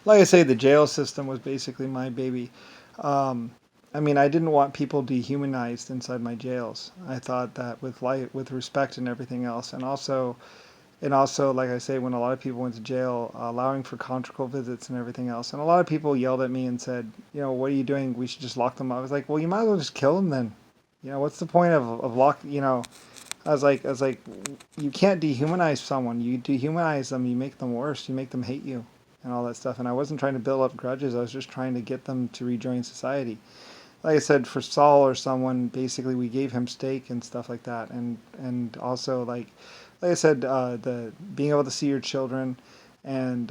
like I say, the jail system was basically my baby. Um, I mean, I didn't want people dehumanized inside my jails. I thought that with light, with respect and everything else, and also, like I say, when a lot of people went to jail, allowing for conjugal visits and everything else, and a lot of people yelled at me and said, what are you doing? We should just lock them up. I was like, well, you might as well just kill them then. What's the point of lock? I was like, you can't dehumanize someone. You dehumanize them, you make them worse. You make them hate you, and all that stuff. And I wasn't trying to build up grudges. I was just trying to get them to rejoin society. Like I said, for Saul or someone, basically we gave him steak and stuff like that, and also like I said, the being able to see your children, and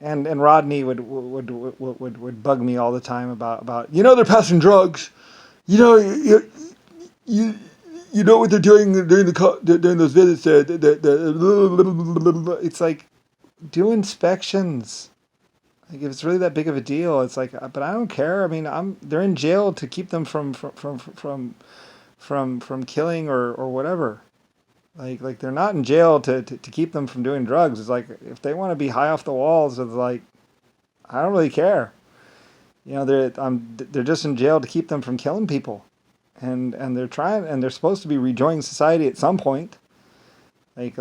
and Rodney would bug me all the time about they're passing drugs, you know you you know what they're doing during those visits there. It's like, do inspections. Like, if it's really that big of a deal, it's like, but I don't care. I mean, they're in jail to keep them from killing or whatever. Like they're not in jail to keep them from doing drugs. It's like, if they want to be high off the walls, it's like, I don't really care. They're just in jail to keep them from killing people, and they're supposed to be rejoining society at some point. Like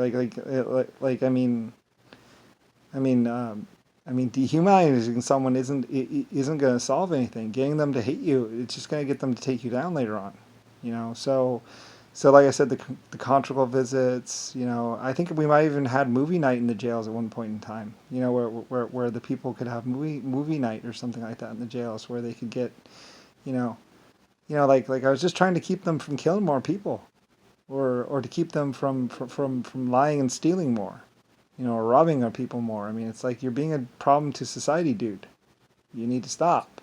dehumanizing someone isn't going to solve anything. Getting them to hate you, it's just going to get them to take you down later on. So like I said, the conjugal visits. I think we might even had movie night in the jails at one point in time. Where the people could have movie night or something like that in the jails, where they could get, you know, like I was just trying to keep them from killing more people, or to keep them from lying and stealing more, or robbing our people more. I mean, it's like, you're being a problem to society, dude. You need to stop.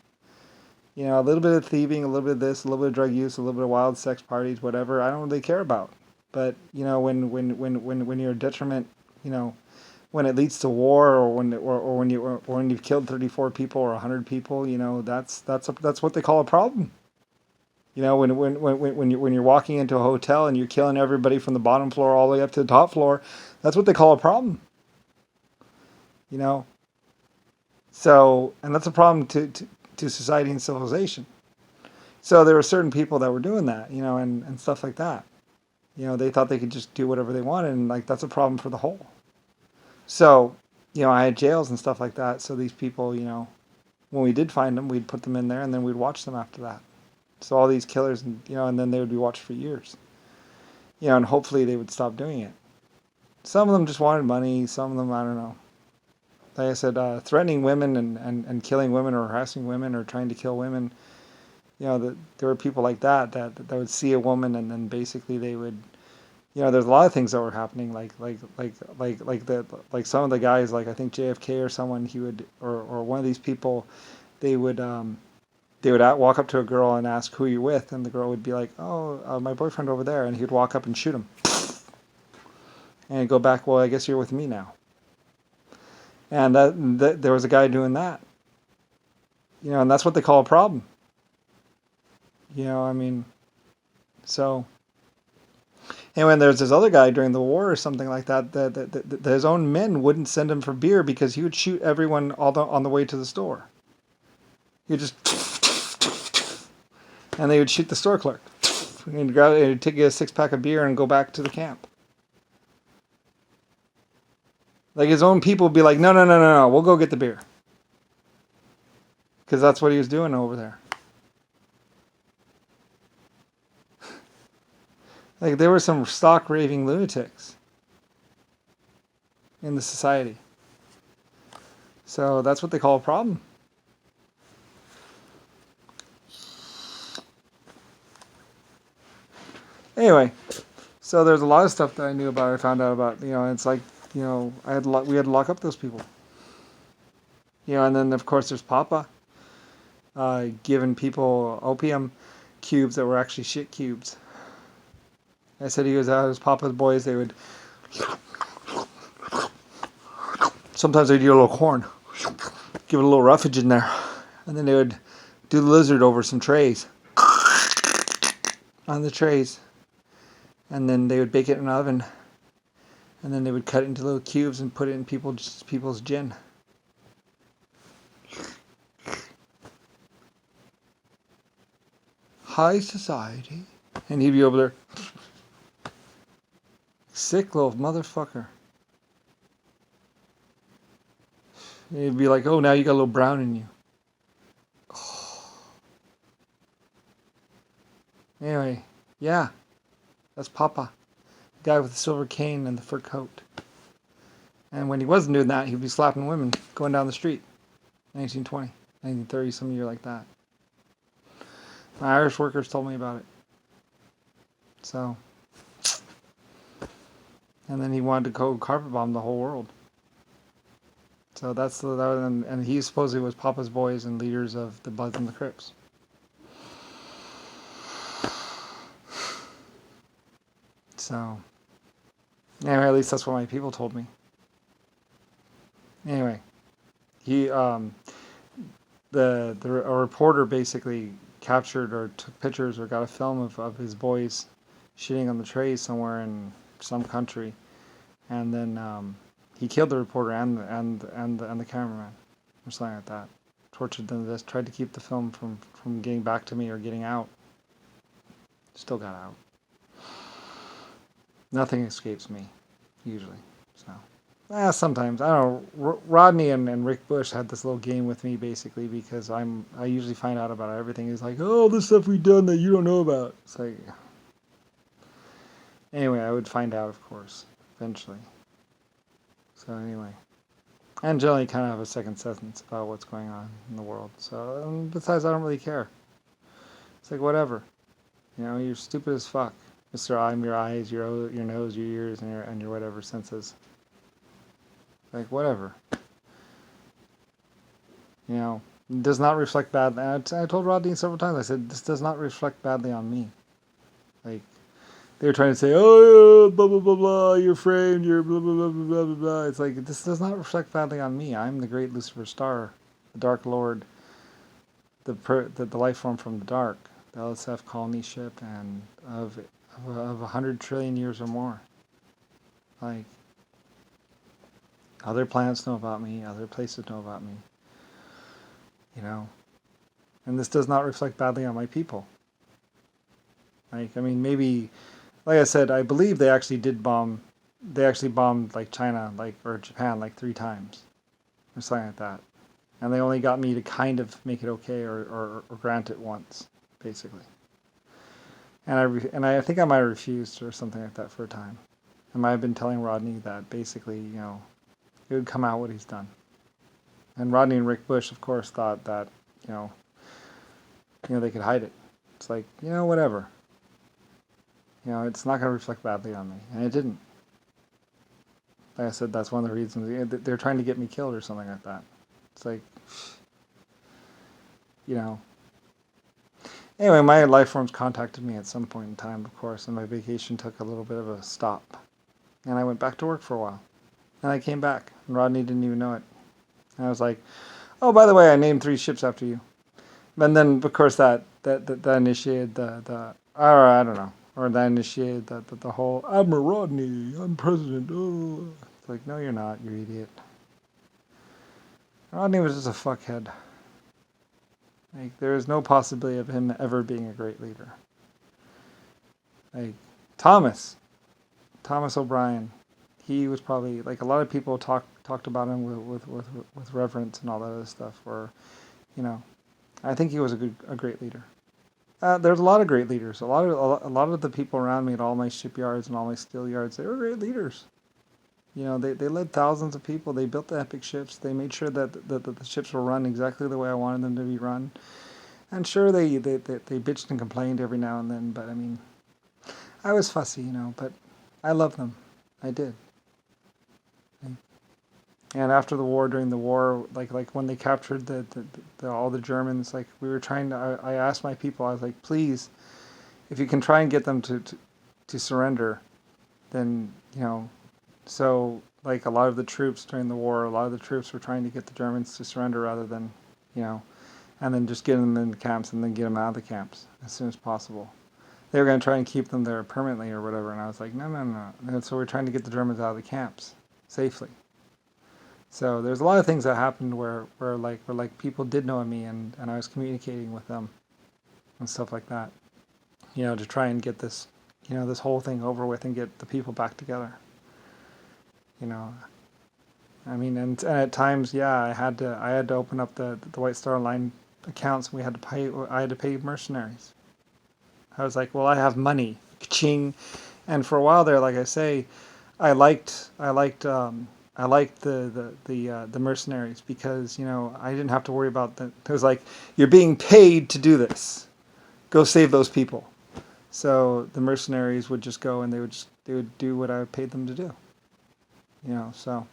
A little bit of thieving, a little bit of this, a little bit of drug use, a little bit of wild sex parties, whatever. I don't really care about. But when you're a detriment, when it leads to war, or when you've killed 34 people or 100 people, that's what they call a problem. When you're walking into a hotel and you're killing everybody from the bottom floor all the way up to the top floor, that's what they call a problem. You know, and that's a problem to society and civilization. So there were certain people that were doing that, and stuff like that. They thought they could just do whatever they wanted, and like, that's a problem for the whole. So, I had jails and stuff like that. So these people, when we did find them, we'd put them in there, and then we'd watch them after that. So all these killers, and then they would be watched for years. And hopefully they would stop doing it. Some of them just wanted money. Some of them, I don't know. Like I said, threatening women and killing women, or harassing women, or trying to kill women. There were people like that would see a woman, and then basically they would, there's a lot of things that were happening, like some of the guys, like I think JFK or someone, he would, or one of these people, they would walk up to a girl and ask, who are you with, and the girl would be like, oh, my boyfriend over there, and he would walk up and shoot him, and he'd go back, well, I guess you're with me now. And that there was a guy doing that, and that's what they call a problem. I mean, so. And when there's this other guy during the war or something like that his own men wouldn't send him for beer, because he would shoot everyone on the way to the store. He would just, and they would shoot the store clerk. And he'd take a 6-pack of beer and go back to the camp. Like, his own people would be like, no, we'll go get the beer. Because that's what he was doing over there. Like, there were some stock raving lunatics in the society. So that's what they call a problem. Anyway, so there's a lot of stuff that I knew about, I found out about, it's like, we had to lock up those people. And then of course there's Papa, giving people opium cubes that were actually shit cubes. I said he was out as Papa's boys. They would, sometimes they'd eat a little corn, give it a little roughage in there, and then they would do the lizard over some trays, on the trays, and then they would bake it in an oven, and then they would cut it into little cubes and put it in people's gin. high society. And he'd be over there, sick little motherfucker. And he'd be like, oh, now you got a little brown in you. Anyway, yeah, that's Papa. The guy with the silver cane and the fur coat. And when he wasn't doing that, he'd be slapping women going down the street. 1920, 1930, some year like that. My Irish workers told me about it. So, and then he wanted to go carpet bomb the whole world. So that's and he supposedly was Papa's boys and leaders of the Bloods and the Crips. So, anyway, at least that's what my people told me. Anyway, he a reporter basically captured or took pictures or got a film of his boys shitting on the trays somewhere in some country, and then he killed the reporter and the cameraman or something like that. Tortured them to death. Tried to keep the film from getting back to me or getting out. Still got out. Nothing escapes me, usually. So, sometimes I don't know. Rodney and Rick Bush had this little game with me basically because I usually find out about everything. He's like, oh, this stuff we've done that you don't know about. It's like, anyway, I would find out, of course, eventually. So anyway, and generally kind of have a second sentence about what's going on in the world. So besides, I don't really care. It's like whatever. You're stupid as fuck. Mr. I'm your eyes, your nose, your ears, and your whatever senses. Like, whatever. It does not reflect badly. I told Rodney several times, I said, this does not reflect badly on me. Like, they were trying to say, oh, blah, blah, blah, blah, you're framed, you're blah, blah, blah, blah, blah, blah. It's like, this does not reflect badly on me. I'm the great Lucifer star, the Dark Lord, the life form from the dark, the LSF colony ship, and of 100 trillion years or more. Like, other planets know about me, other places know about me. And this does not reflect badly on my people. Like, I mean, maybe, like I said, I believe they actually bombed like China, or Japan, 3 times. Or something like that. And they only got me to kind of make it okay or grant it once, basically. And I think I might have refused or something like that for a time. I might have been telling Rodney that basically, it would come out what he's done. And Rodney and Rick Bush, of course, thought that, they could hide it. It's like, whatever. It's not going to reflect badly on me. And it didn't. Like I said, that's one of the reasons. They're trying to get me killed or something like that. It's like, Anyway, my life forms contacted me at some point in time, of course, and my vacation took a little bit of a stop. And I went back to work for a while. And I came back, and Rodney didn't even know it. And I was like, oh, by the way, I named 3 ships after you. And then, of course, that initiated or I don't know, or that initiated the whole, I'm a Rodney, I'm president, oh. It's like, no, you're not, you idiot. Rodney was just a fuckhead. Like, there is no possibility of him ever being a great leader. Like, Thomas O'Brien, he was probably, like, a lot of people talked about him with reverence and all that other stuff, or, I think he was a great leader. There's a lot of great leaders. A lot of the people around me at all my shipyards and all my steel yards, they were great leaders. They led thousands of people. They built the epic ships. They made sure that the ships were run exactly the way I wanted them to be run. And sure, they bitched and complained every now and then, but I mean, I was fussy, but I loved them. I did. And after the war, during the war, like when they captured all the Germans, like we were trying to, I asked my people, I was like, please, if you can try and get them to surrender, then, so like a lot of the troops during the war, a lot of the troops were trying to get the Germans to surrender rather than, and then just get them in the camps and then get them out of the camps as soon as possible. They were going to try and keep them there permanently or whatever, and I was like, no. And so we're trying to get the Germans out of the camps safely. So there's a lot of things that happened where people did know me and I was communicating with them and stuff like that. to try and get this, this whole thing over with and get the people back together. You know, I mean, and at times, yeah, I had to open up the White Star Line accounts, and I had to pay mercenaries. I was like, well, I have money, ching, and for a while there, like I say, I liked the mercenaries because I didn't have to worry about that. It was like, you're being paid to do this. Go save those people. So the mercenaries would just go and they would do what I paid them to do. So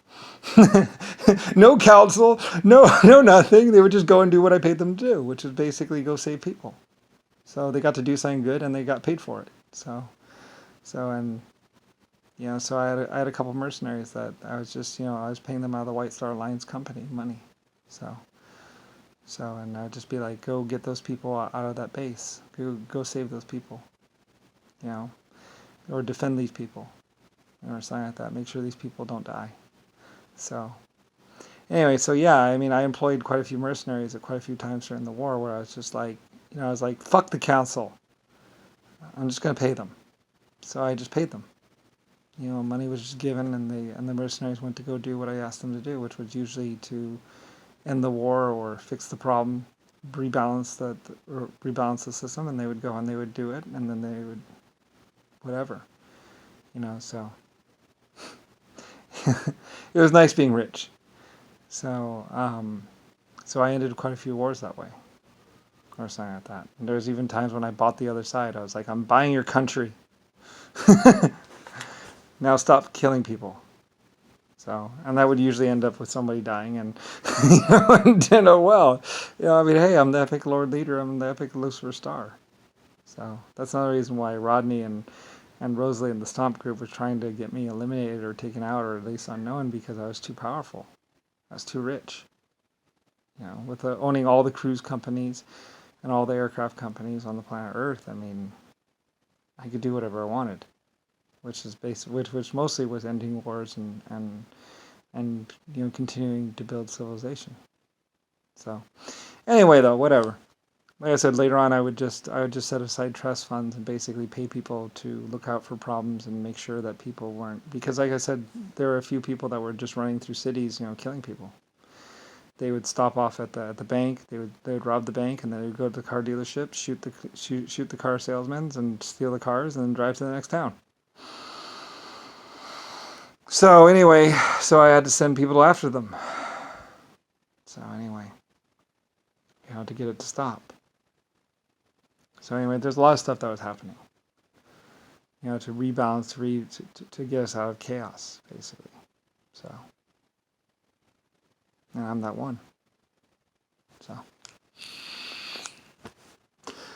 no counsel, no nothing. They would just go and do what I paid them to do, which is basically go save people. So they got to do something good and they got paid for it. So I had a couple mercenaries that I was just I was paying them out of the White Star Alliance company money. So and I'd just be like, go get those people out of that base. Go save those people. Or defend these people. Or something like that. Make sure these people don't die. So anyway, so yeah, I mean, I employed quite a few mercenaries at quite a few times during the war where I was just like, I was like, fuck the council. I'm just going to pay them. So I just paid them. Money was just given, and the mercenaries went to go do what I asked them to do, which was usually to end the war or fix the problem, rebalance the system, and they would go and they would do it, and then they would whatever, so it was nice being rich. So I ended quite a few wars that way, or something like that. And there was even times when I bought the other side. I was like, I'm buying your country. Now stop killing people. So, and that would usually end up with somebody dying, and I mean, hey, I'm the epic Lord Leader. I'm the epic Lucifer Star. So that's another reason why Rodney and Rosalie and the Stomp group was trying to get me eliminated or taken out, or at least unknown, because I was too powerful. I was too rich. With owning all the cruise companies and all the aircraft companies on the planet Earth, I mean, I could do whatever I wanted, which mostly was ending wars and continuing to build civilization. So anyway, though, whatever. Like I said, later on, I would just set aside trust funds and basically pay people to look out for problems and make sure that people weren't, because like I said, there were a few people that were just running through cities, killing people. They would stop off at the bank. They would rob the bank, and then they would go to the car dealership, shoot the car salesmen, and steal the cars, and then drive to the next town. So anyway, I had to send people after them. So anyway, to get it to stop. So anyway, there's a lot of stuff that was happening. To rebalance, to get us out of chaos, basically. So, and I'm that one.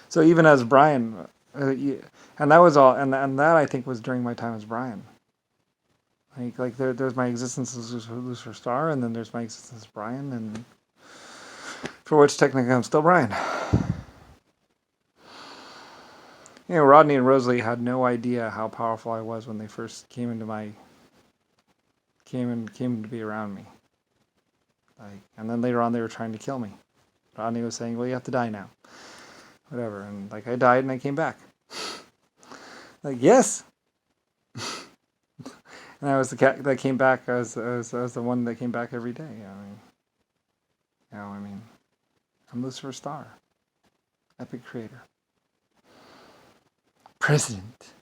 So even as Brian, and that was all, and that I think was during my time as Brian. Like there's my existence as Lucifer Star, and then there's my existence as Brian, and for which technically I'm still Brian. Rodney and Rosalie had no idea how powerful I was when they first came to be around me. And then later on they were trying to kill me. Rodney was saying, well, you have to die now. Whatever. And I died and I came back. Yes. And I was the cat that came back. I was the one that came back every day. I mean, I'm Lucifer Star. Epic creator. President.